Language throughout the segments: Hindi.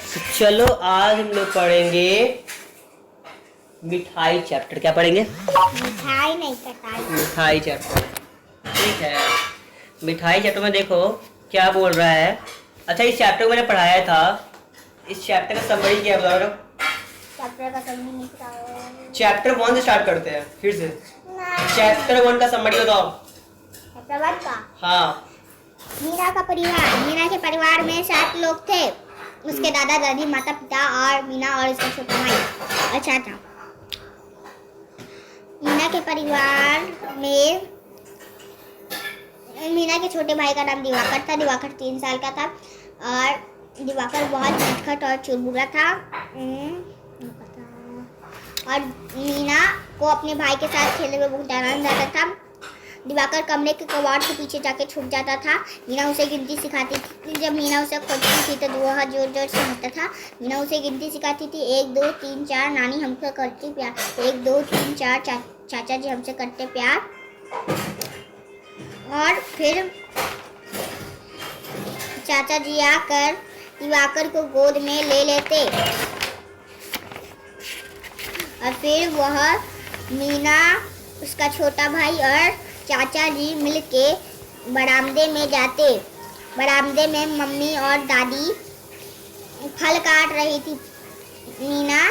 तो चलो आज हम लोग पढ़ेंगे मिठाई चैप्टर। क्या पढ़ेंगे? मिठाई नहीं कटाई। मिठाई चैप्टर। ठीक है, मिठाई चैप्टर में देखो क्या बोल रहा है। अच्छा, इस चैप्टर को मैंने पढ़ाया था। इस चैप्टर का समरी क्या बता रहा हूँ? चैप्टर का समरी नहीं पता है। चैप्टर 1 से स्टार्ट करते हैं फिर से। चैप्टर 1 का समरी बताओ। चैप्टर 1 का? हाँ। मीना का परिवार। मीना के परिवार में 7 लोग थे। उसके दादा दादी, माता पिता और मीना और उसका छोटा भाई और चाचा। मीना के परिवार में मीना के छोटे भाई का नाम दिवाकर था। दिवाकर 3 साल का था और दिवाकर बहुत नटखट और चुलबुला था। और मीना को अपने भाई के साथ खेलने में बहुत आनंद आता था। दिवाकर कमरे के कबाड़ के पीछे जाके छुप जाता था। मीना उसे गिनती सिखाती थी। जब मीना उसे खोजती थी तो वह जोर जोर से हंसता था। मीना उसे गिनती सिखाती थी, 1 2 3 4 नानी हमसे करती प्यार, 1 2 3 4 चाचा जी हमसे करते प्यार। और फिर चाचा जी आकर दिवाकर को गोद में ले लेते और फिर वह मीना, उसका छोटा भाई और चाचा जी मिलके बरामदे में जाते। बरामदे में मम्मी और दादी फल काट रही थी। मीना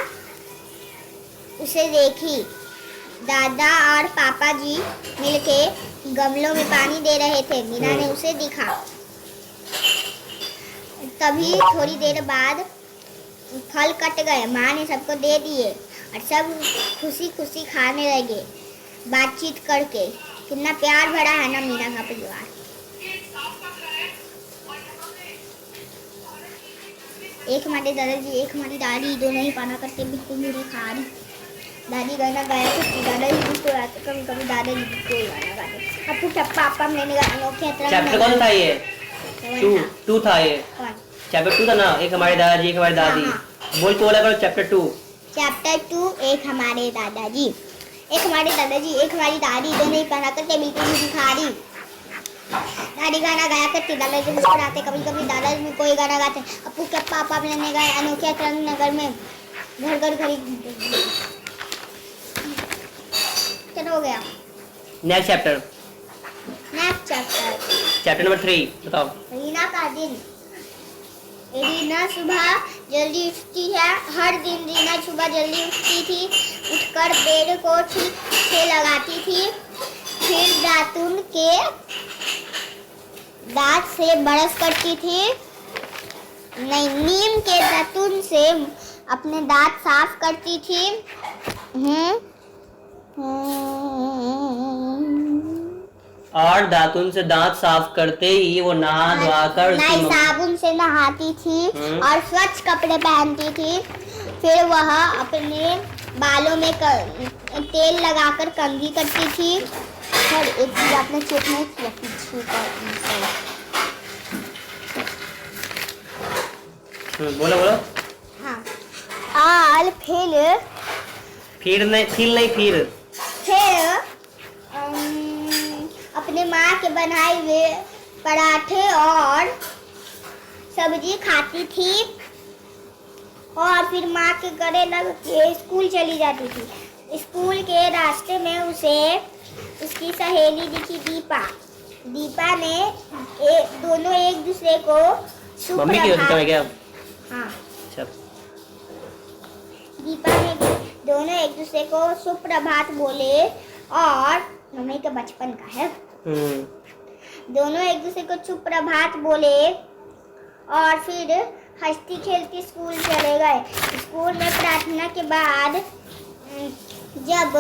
उसे देखी। दादा और पापा जी मिलके गमलों में पानी दे रहे थे। मीना ने उसे देखा। तभी थोड़ी देर बाद फल कट गए। माँ ने सबको दे दिए और सब खुशी खुशी खाने लगे, बातचीत करके। कितना प्यार भरा है ना मीना का परिवार। एक हमारे दादाजी, एक हमारी दादी, दोनों ही पाना करके बिल्कुल मेरी खा रही। दादी गाना गाया करती, दादाजी भी तो गाते, कभी कभी दादाजी भी कोई गाना गाते। अब टप्पा आपा मैंने चैप्टर कौन था ये? 2 था ये। चैप्टर 2 था ना। एक हमारे दादाजी, एक हमारी दादी। बोल को बोला करो चैप्टर 2। चैप्टर 2 एक हमारे दादाजी, एक हमारे दादाजी, एक हमारी दादी, दोनों ही पढ़ा करके बिल्कुल भी खा रही। दादी गाना गाया करती, दादाजी मुस्कुराते, कभी कभी दादाजी भी कोई गाना गाते। अपू के पापा मैंने गाए अनोखे तरंग नगर में घर घर घड़ी। चलो हो गया। Next chapter. Next chapter. Chapter number 3 बताओ। रीना का दिन। रीना सुबह जल्दी उठती है। हर दिन रीना सुबह जल्दी उठती थी। उठकर पेड़ को ठीक से लगाती थी। फिर दांत से ब्रश करती थी। नहीं, नीम के दातुन से अपने दांत साफ करती थी। और दातुन से दांत साफ करते ही वो नहा धोकर साबुन से नहाती थी और स्वच्छ कपड़े पहनती थी। फिर वह अपने बालों में तेल लगाकर कंघी करती थी। और एक चीज आपने चेक नहीं किया पीछे बोलो बोलो। हाँ। और फिर अपने माँ के बनाए हुए पराठे और सब्जी खाती थी। और फिर माँ के गले लग के स्कूल चली जाती थी। स्कूल के रास्ते में उसे उसकी सहेली दिखी, दीपा ने दोनों एक दूसरे को मम्मी की होती है क्या? हाँ। अच्छा। दीपा ने दोनों एक दूसरे को सुप्रभात बोले और मम्मी के बचपन का है। दोनों एक दूसरे को सुप्रभात बोले और फिर हंसती खेलती स्कूल चले गए। स्कूल में प्रार्थना के बाद जब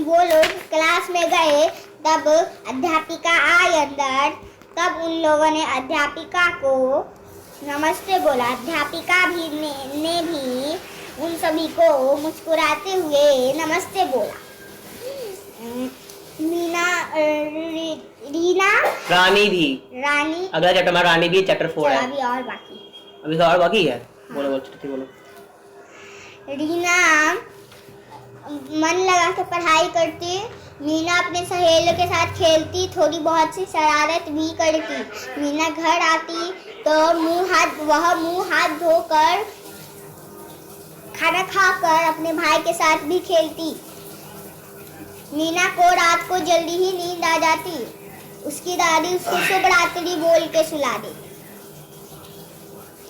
वो लोग क्लास में गए तब अध्यापिका आई अंदर। तब उन लोगों ने अध्यापिका को नमस्ते बोला। अध्यापिका ने भी उन सभी को मुस्कुराते हुए नमस्ते बोला। रानी अगला चैप्टर हमारा रानी भी चैप्टर 4 है। अभी तो और बाकी है। बोलो बोलो। रीना मन लगा के पढ़ाई करती। मीना अपने सहेलियों के साथ खेलती, थोड़ी बहुत सी शरारत भी करती। मीना घर आती तो तो वह मुंह हाथ धोकर खाना खाकर अपने भाई के साथ भी खेलती। मीना को रात को जल्दी ही नींद आ जाती। उसकी दादी उसको शुभ रात्रि बोल के सुला देती।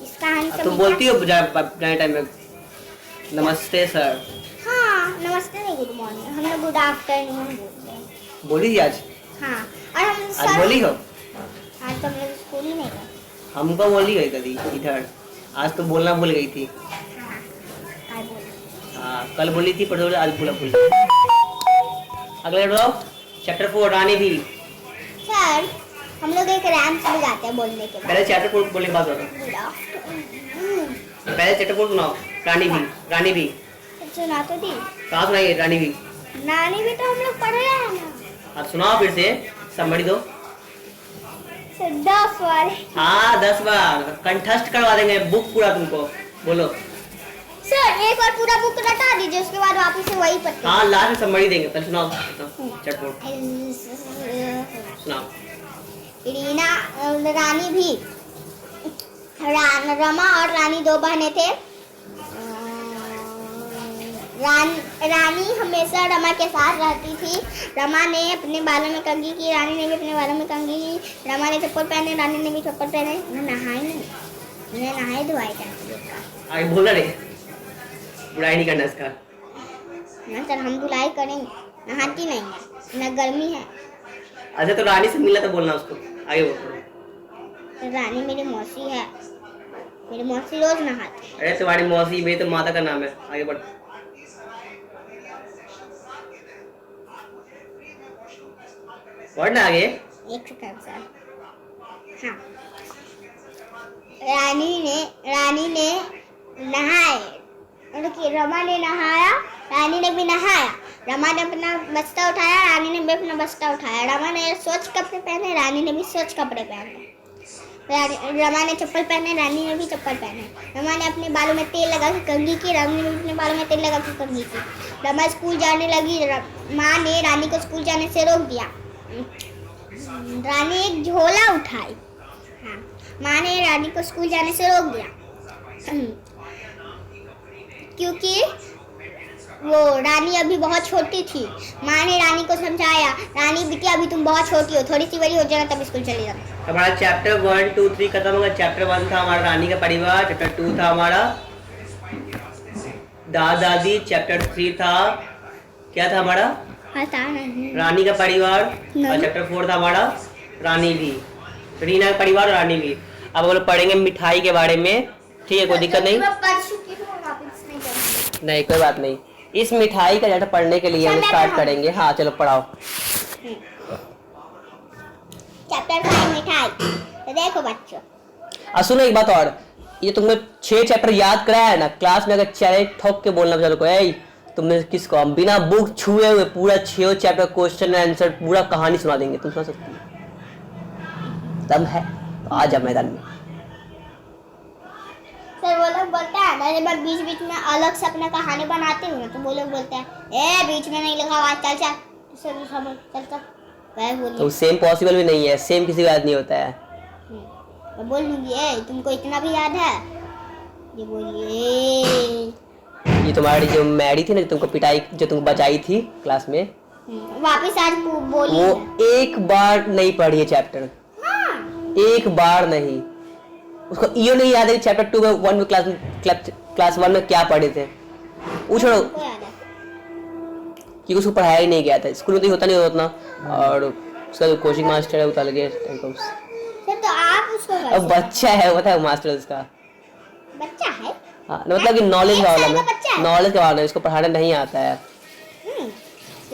इस कहानी तुम बोलती हो जाने टाइम में नमस्ते सर? हाँ, नमस्ते नहीं, गुड मॉर्निंग। हम लोग गुड आफ्टरनून बोलते हैं। बोली थी आज? हाँ, और हम आज बोली हो? आज तो हम लोग स्कूल ही नहीं गए। हमको बोली गई कभी इधर, आज तो बोलना भूल गई थी। हाँ, कल बोली थी, परसों आज भूल। अगले चैप्टर 4 रानी भी। सर, हम लोग एक रैम्प भी गाते हैं बोलने के बाद। पहले चैप्टर 4 बोलने के बाद बताओ। पहले चैप्टर 4 सुनाओ। रानी भी, रानी भी सुना तो दी। कहाँ सुनाइए? रानी भी, रानी भी तो हम लोग पढ़ रहे हैं ना। अब सुनाओ फिर से, समझ दो। 10 बार। हाँ 10 बार कंठस्थ करवा देंगे बुक पूरा तुमको। बोलो सर, एक बार पूरा बुक रटा दीजिए, उसके बाद वापस से वही पढ़ते हैं। हाँ, लास्ट में समझ देंगे। पहले सुनाओ चैप्टर 4 सुनाओ। रानी भी, रमा और रानी 2 बहनें थे। रानी हमेशा रमा के साथ रहती थी। रमा ने अपने बालों में कंघी की, रानी ने भी अपने बालों में कंघी की। रमा ने चप्पल पहने, रानी ने भी चप्पल पहने। उन्हें नहाई नहीं, उन्हें नहाई धुआई करती। आगे बोलना नहीं, बुराई नहीं करना इसका। ना सर, हम धुलाई करेंगे, नहाती नहीं है, न गर्मी है। अच्छा तो रानी से मिलना तो बोलना उसको। आगे बोलो। रानी मेरी मौसी है, मेरी मौसी रोज नहाती। अरे तुम्हारी मौसी, मेरी तो माता का नाम है। आगे बढ़। पढ़ना आगे। एक सेकंड सर। हाँ, रानी ने नहाए, रमा ने नहाया, रानी ने भी नहाया। रमा ने अपना बस्ता उठाया, रानी ने भी अपना बस्ता उठाया। रमा ने स्वच्छ कपड़े पहने, रानी ने भी स्वच्छ कपड़े पहने। रमा ने चप्पल पहने, रानी ने भी चप्पल पहने। रमा ने अपने बालों में तेल लगा के कंघी की, रानी ने भी अपने बालों में तेल लगा के कंघी की। रमा स्कूल जाने लगी। माँ ने रानी को स्कूल जाने से रोक दिया। रानी एक झोला उठाई। हाँ, माँ ने रानी को स्कूल जाने से रोक दिया क्योंकि वो रानी अभी बहुत छोटी थी। माँ ने रानी को समझाया, रानी बिटिया अभी तुम बहुत छोटी हो, थोड़ी सी बड़ी हो जाना तब स्कूल चले जाना। हमारा चैप्टर 1, 2, 3 खत्म होगा। चैप्टर 1 था हमारा रानी का परिवार। चैप्टर 2 था हमारा दादा दादी। चैप्टर 3 था, क्या था हमारा? पता नहीं। रानी का परिवार। और चैप्टर 4 था हमारा रानी भी, रीना का परिवार और रानी भी। अब हम लोग पढ़ेंगे मिठाई के बारे में। ठीक है, कोई दिक्कत नहीं। नहीं, कोई बात नहीं। इस मिठाई का चैप्टर पढ़ने के लिए हम स्टार्ट करेंगे। हाँ चलो पढ़ाओ। चैप्टर 5 मिठाई। तो देखो बच्चों, सुनो एक बात और, ये तुमने 6 चैप्टर याद कराया है ना, क्लास में अगर चैलेंज ठोक के बोलना चलो को, तुमने किसको, हम बिना बुक छुए हुए पूरा 6 चैप्टर क्वेश्चन आंसर पूरा कहानी सुना देंगे। तुम सुना सकती हो? दम है तो आ जा मैदान में। सर वो लोग बोलते हैं ना, जब मैं बीच बीच में अलग से अपना कहानी बनाती हूँ तो वो लोग बोलते हैं बीच में नहीं लिखा हुआ, चल चल चल चल चल चल। तो सेम पॉसिबल भी नहीं है, सेम किसी को याद नहीं होता है। मैं बोल दूंगी तुमको इतना भी याद है? ये बोलिए। ये तुम्हारी जो मैडी थी ना, तुमको पिटाई, जो तुमको बचाई थी क्लास में, वापिस आज बोली। वो एक बार नहीं पढ़ी है चैप्टर। हाँ। एक बार नहीं, उसको ये नहीं याद है चैप्टर 2 में 1 में क्लास 1 में क्या पढ़े थे। वो छोड़ो कि उसको पढ़ाया ही नहीं गया था, स्कूल में तो होता नहीं उतना। और उसका जो कोचिंग मास्टर है वो तो लगे। तो आप उसको अब बच्चा है, पता है मास्टर उसका बच्चा है। हाँ, मतलब कि नॉलेज वाला में, नॉलेज के वाला में, उसको पढ़ाना नहीं आता है।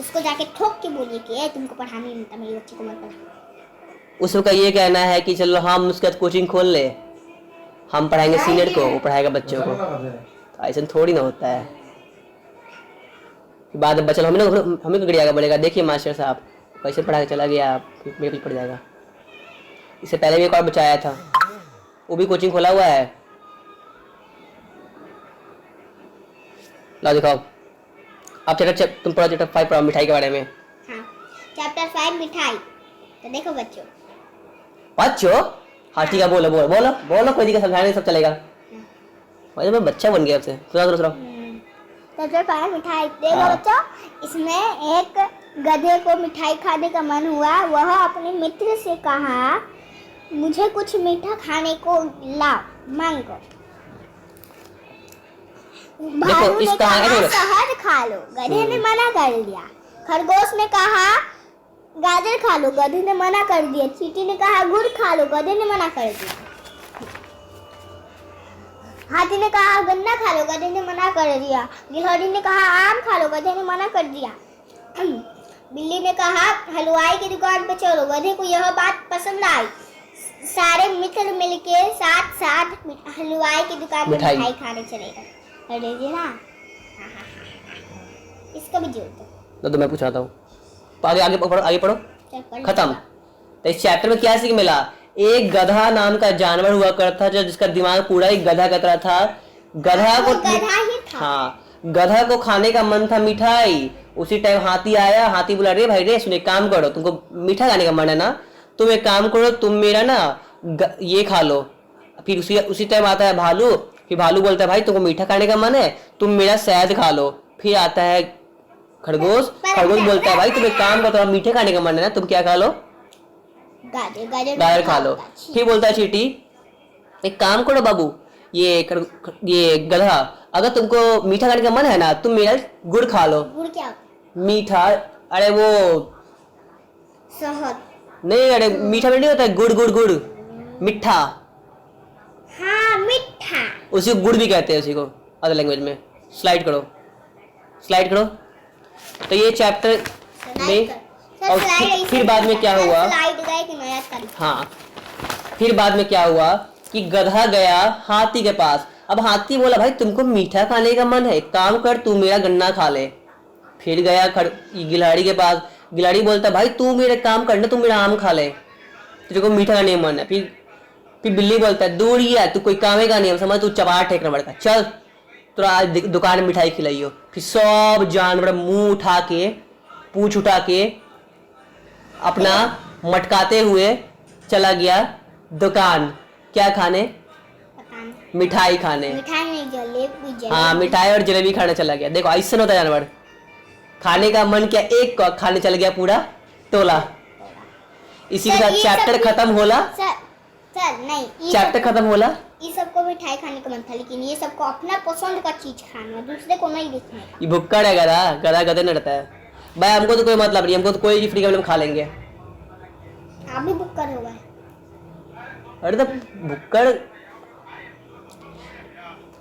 उसको जाके ठोक के बोलिए कि तुमको पढ़ाना नहीं आता, मेरी बच्ची को मत पढ़ा। उसका ये कहना है कि चलो हम उसके बाद कोचिंग खोल ले, हम पढ़ाएंगे सीनियर को, वो पढ़ाएगा बच्चों को। तो ऐसा थोड़ी ना होता है। बाद में बच्चा हमें गड़िया बोलेगा, देखिए मास्टर साहब कैसे पढ़ा के चला गया, मेरे पीछे पड़ जाएगा। इससे पहले भी एक और बचाया था, वो भी कोचिंग खोला हुआ है। ला दिखाओ। अब तुम पढ़ो चैप्टर 5 पढ़ो मिठाई के बारे में। हाँ, चैप्टर 5 मिठाई। तो देखो बच्चों, हाँ ठीक है, बोलो बोलो बोलो बोलो, कोई दिक्कत, समझाने सब चलेगा। भाई मैं बच्चा बन गया अब से। सुनाओ। सबसे पहले मिठाई देखो बच्चों, इसमें एक गधे को मिठाई खाने का मन हुआ। वह अपने मित्र से कहा, मुझे कुछ मीठा खाने को लाओ, मांगो। भालू ने कहा, शहद खा लो, गधे ने मना कर दिया। खरगोश ने कहा, गाजर खा लो, गधे ने मना कर दिया। चींटी ने कहा, गुड़ खा लो, गधे ने मना कर दिया। हाथी ने कहा, गन्ना खा लो, गधे ने मना कर दिया। गिलहरी ने कहा, आम खा लो, गधे ने मना कर दिया। बिल्ली ने कहा, हलवाई की दुकान पे चलो, गधे को यह बात पसंद आई। सारे मित्र मिलके साथ साथ हलवाई की दुकान पे मिठाई खाने चले गए। अरे ये ना, इसका भी जोड़ तो मैं पूछाता हूँ, आगे पढ़ो। खत्म। तो इस चैप्टर में क्या सीख मिला? एक गधा नाम का जानवर हुआ करता था, जिसका दिमाग पूरा ही गधा का तरह था। गधा को हाँ, गधा को खाने का मन था मिठाई। उसी टाइम हाथी आया। हाथी बोला, रे भाई रे, सुन एक काम करो, तुमको मीठा खाने का मन है ना, तुम एक काम करो, तुम मेरा ना ये खा लो। फिर उसी टाइम आता है भालू। फिर भालू बोलता है, भाई तुमको मीठा खाने का मन है, तुम मेरा शहद खा लो। फिर आता है खरगोश। खरगोश बोलता है, भाई तुम एक काम करो, तुम्हारा मीठे खाने का मन है ना, तुम क्या खा लो? गाजर खा लो। फिर बोलता है चींटी, एक काम करो बाबू, ये गधा, अगर तुमको मीठा खाने का मन है ना, तुम मेरा गुड़ खा लो। गुड़ क्या? मीठा? अरे वो शहद नहीं, अरे मीठा नहीं होता है, गुड़ गुड़ गुड़, मिठा। हाँ मिठा, उसी को गुड़ भी कहते हैं, उसी को अदर लैंग्वेज में। स्लाइड करो। तो ये चैप्टर में, और फिर बाद में क्या हुआ? हाँ, फिर बाद में क्या हुआ कि गधा गया हाथी के पास। अब हाथी बोला, भाई तुमको मीठा खाने का मन है, एक काम कर, तू मेरा गन्ना खा ले। फिर गया गिलहरी के पास। गिलहरी बोलता, भाई तू मेरे काम करना, तू मेरा आम खा ले, तुझे को मीठा खाने का मन है। फिर बिल्ली बोलता है, दूर ही है, तू कोई काम का नहीं है, समझ, तू चबार ठेकना पड़ता, चल तो आज दुकान में मिठाई खिलाइयो। फिर सब जानवर मुंह उठा के, पूंछ उठा के, अपना मटकाते हुए चला गया दुकान। क्या खाने? मिठाई खाने। मिठाई नहीं, जलेबी। हाँ, मिठाई और जलेबी खाने चला गया। देखो ऐसा होता है जानवर, खाने का मन किया, एक को खाने चल गया पूरा टोला। इसी के साथ चैप्टर खत्म होला। सर नहीं, चैप्टर खत्म होला। ये सबको मिठाई खाने का मन था, लेकिन ये सबको अपना पसंद का चीज खाना, दूसरे को नहीं देखना। ये भुक्कड़ है, गधा गधे नहीं रहता है। भाई हमको तो कोई मतलब नहीं, हमको तो कोई फ्री का हम खा लेंगे। आप भी भुक्कड़ हो गए। अरे तो भुक्कड़,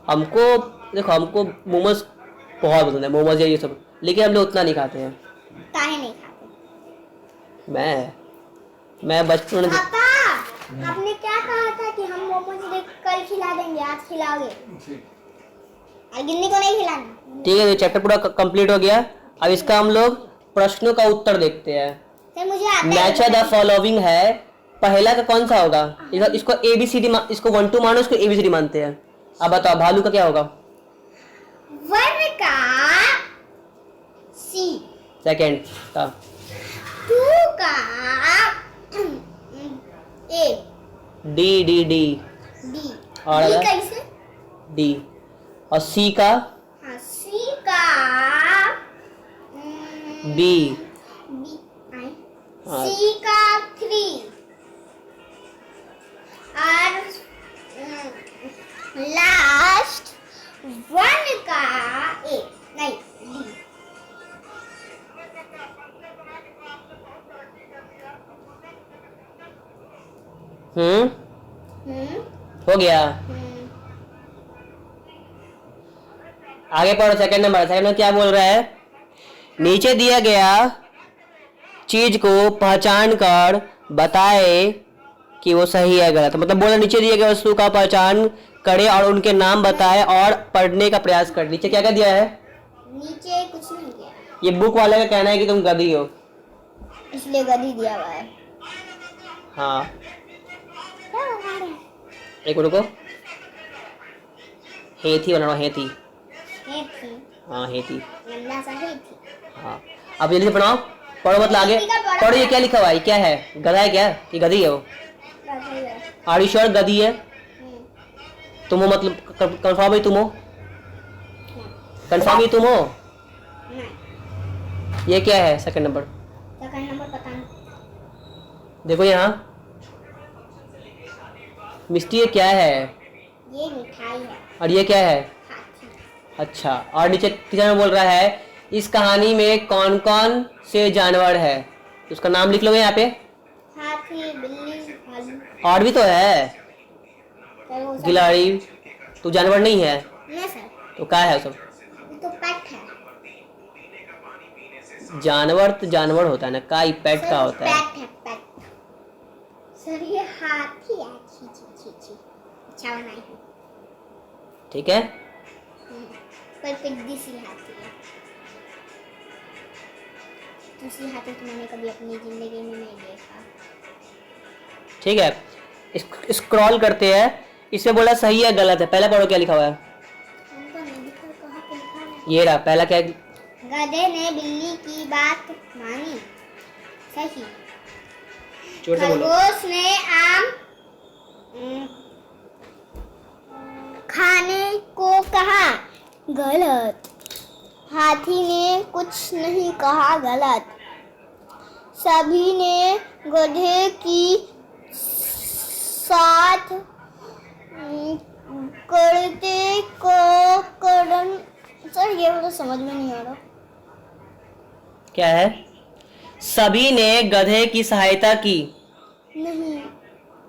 हमको देखो, हमको मोमोज बहुत पसंद है, मोमोज ये सब, लेकिन हम लोग उतना नहीं खाते हैं। काहे नहीं खाते? मैं बचपन में, आपने क्या कहा था कि हम मोमोज कल खिला देंगे, आज खिलाओगे, और गिन्नी को नहीं खिलाना। ठीक है, चैप्टर पूरा कंप्लीट हो गया। अब इसका हम लोग प्रश्नों का उत्तर देखते हैं। सर मुझे आता है। मैच द फॉलोइंग है, पहला का कौन सा होगा? इसको ABCD, इसको 1 2 मानो, इसको ABCD मानते हैं। अब बताओ भालू का क्या होगा? वन का C, सेकंड का 2 का A, D और D कैसे? D और C का? हाँ, C का B हाँ। C का 3 और लास्ट 1 का A, नहीं D। हो गया। आगे पढ़ो। सेकंड नंबर क्या बोल रहा है? नीचे दिया गया चीज को पहचान कर बताए कि वो सही है गलत। मतलब बोला, नीचे दिए गए वस्तु का पहचान करे और उनके नाम बताए और पढ़ने का प्रयास कर। नीचे क्या क्या दिया है? नीचे कुछ नहीं दिया। ये बुक वाले का कहना है कि तुम गधी हो, इसलिए गधी दिया हुआ है। हाँ, एक रुको, हेथी बना, हेथी। हाँ, हेथी। हाँ, अब जल्दी से पढ़ो मतलब आगे पढ़ो। ये क्या लिखा हुआ है? क्या है? गधा है क्या कि गधी है वो? आर यू श्योर गधी है? तुम हो मतलब कंफर्म ही तुम हो? कंफर्म ही तुम हो? नहीं। ये क्या है सेकंड नंबर? सेकंड नंबर पता नहीं। देखो यहाँ मिस्टी, ये क्या है? ये मिठाई है। और ये क्या है? हाथी। अच्छा, और नीचे तीसरा में बोल रहा है इस कहानी में कौन कौन से जानवर है, उसका नाम लिख लोगे यहाँ पे। हाथी, बिल्ली, भालू। और भी तो है, गिलहरी। तू जानवर नहीं है नहीं सर, तो क्या है सब? ये तो पेट है। जानवर तो जानवर होता है ना, काई पेट सर, का वो होता है। पेट है, पेट। सर ये हाथी है। छी छी छी छी। अच्छा बनाई है। ठीक है, पर पिद्दी सी हाथी है। दूसरी हाथी तो मैंने कभी अपनी जिंदगी में नहीं देखा। ठीक है। स्क्रॉल करते हैं, इसमें बोला सही है गलत है। पहला पढ़ो क्या लिखा हुआ है। उनको नहीं दिखा, कहाँ पे लिखा है? ये रहा पहला, क्या? गधे ने बिल्ली की बात मानी। सही। जोर से बोलो। खरगोश ने आम खाने को कहा। गलत। हाथी ने कुछ नहीं कहा। गलत। सभी ने गधे की साथ करते को करन। सर ये मुझे समझ में नहीं आ रहा। क्या है? सभी ने गधे की सहायता की। नहीं,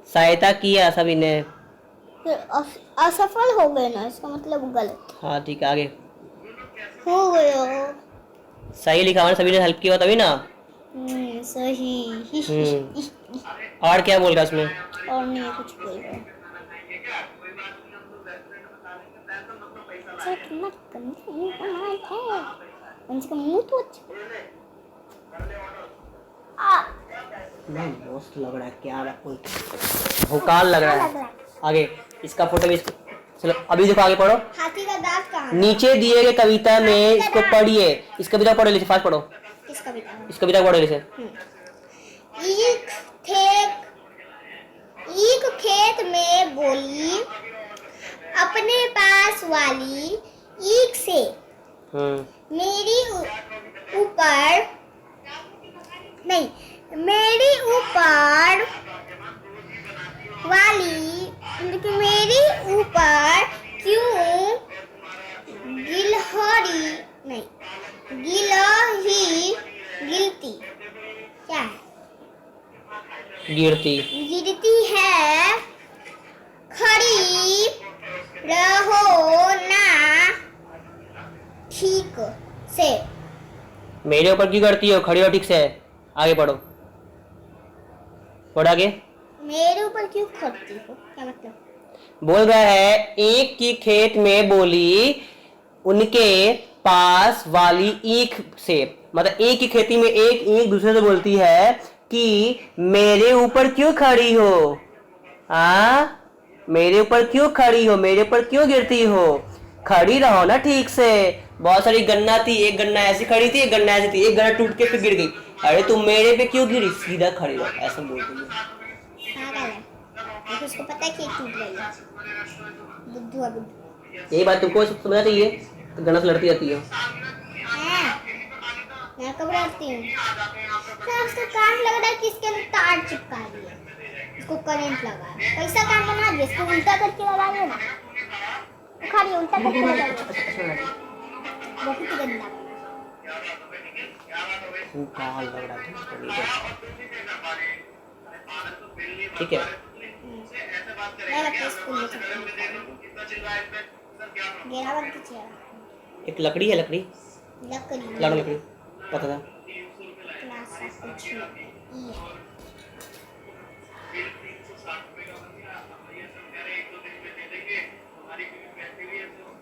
सहायता किया सभी ने। फिर असफल हो गए ना, इसका मतलब गलत हाँ ठीक है, आगे हो गया। सही लिखा हुआ ना, सभी ने हेल्प किया तभी ना। सही। और क्या बोल रहा है उसमें? और नहीं कुछ बोल रहा। सर कितना गंदा मुंह बनाया है। उनका मुंह तो अच्छा। मस्त लग रहा है, क्या भोकाल लग रहा है। आगे इसका फोटो भी चलो अभी देखो, आगे पढ़ो। हाथी का दांत कहाँ है? नीचे दिए गए कविता में इसको पढ़िए। इस कविता को पढ़ो, लिखे फास्ट पढ़ो। किस कविता में? इस कविता को पढ़ो, लिखे। एक खेत में बोली अपने पास वाली ईख से मेरी ऊपर क्यों गिलती क्या है? गिरती है। खड़ी रहो ना ठीक से। मेरे ऊपर क्यों करती हो? खड़ी हो ठीक से। आगे पढ़ो, पढ़ो आगे। मेरे ऊपर क्यों खड़ती हो? क्या मतलब? बोल रहा है एक की खेत में बोली उनके पास वाली ईख से, मतलब एक की खेती में एक दूसरे से बोलती है कि मेरे ऊपर क्यों खड़ी हो? मेरे ऊपर क्यों खड़ी हो? मेरे ऊपर क्यों गिरती हो? खड़ी रहो ना ठीक से। बहुत सारी गन्ना थी, एक गन्ना ऐसी खड़ी थी, एक गन्ना ऐसी थी, एक गन्ना टूट के फिर गिर गई। अरे तुम मेरे पे क्यों गिरी? सीधा खड़ी रहो, ऐसा बोल रही है। पागल है। लेकिन उसको पता है कि टूट गई है। बुद्धू है, बुद्धू। यही बात तुमको समझना चाहिए, तो गन्ना से लड़ती रहती है। मैं कब लड़ती हूँ? उसका काम लग रहा है कि इसके अंदर तार चिपका दिया, इसको करंट लगा। कैसा काम बना दिया? इसको उल्टा करके लगा दो ना। उखाड़िए, उल्टा करके लगा दो। बहुत ही गंदा। भूकाल लग रहा है। ठीक है, मैं लगता स्कूल में गिरावट की चेहरा। एक लकड़ी है, लकड़ी पता था। क्लास का कुछ नहीं है।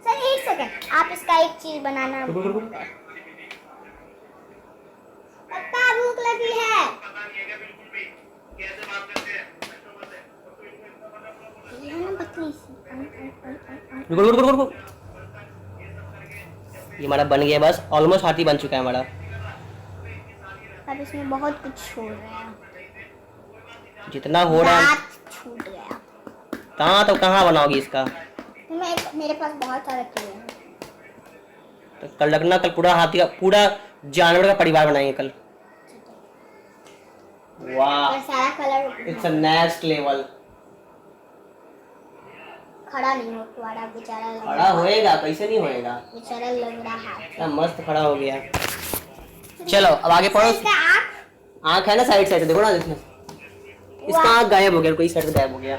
सर एक सेकंड, आप इसका एक चीज बनाना भूल गए। पप्पा भूख लगी है। ये ना पतली सी। रुको। ये हमारा बन गया, बस ऑलमोस्ट हाथी बन चुका है हमारा। अब इसमें बहुत कुछ छोड़ रहा है। जितना हो रहा है छूट गया। हाँ तो कहाँ बनाओगी इसका? मेरे पास बहुत सारे क्ले हैं। तो कल रखना, कल पूरा हाथी का पूरा जानवर का परिवार बनाएंगे कल। वाह, और सारा colour it's a next level. खड़ा नहीं हो तुम्हारा बेचारा लग खड़ा होएगा, कैसे नहीं होएगा? बेचारा लग रहा है। क्या मस्त खड़ा हो गया। चलो अब आगे पढ़ो। इसका आँख आँख है ना साइड साइड, देखो ना इसमें। इसका आँख गायब हो गया, कोई साइड से गायब हो गया।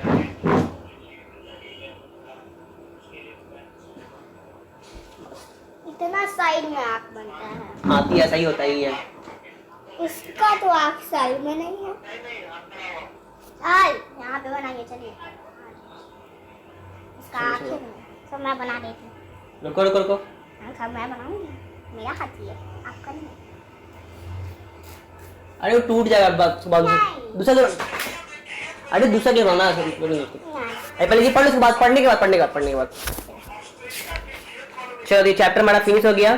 इतना साइड में आँख बनता है। हाथी ऐसा ही होता ही है। उसका तो आँख साइड में नहीं है। आई यहाँ पे बनाइए, चलिए। इसका आँख है सब मैं बना देती हूँ। रुको रुको रुको। सब मैं बनाऊंगी, मेरा हाथी है, आपका नहीं। अरे वो टूट जाएगा दूसरा जो। अरे दूसरा जो बनाना है। अरे पहले ये पढ़ लो, उसके बाद पढ़ने के बाद चलो ये चैप्टर हमारा फिनिश हो गया।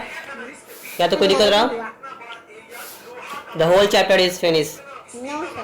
क्या तो कोई दिक्कत रहा? The whole chapter is finish. No sir,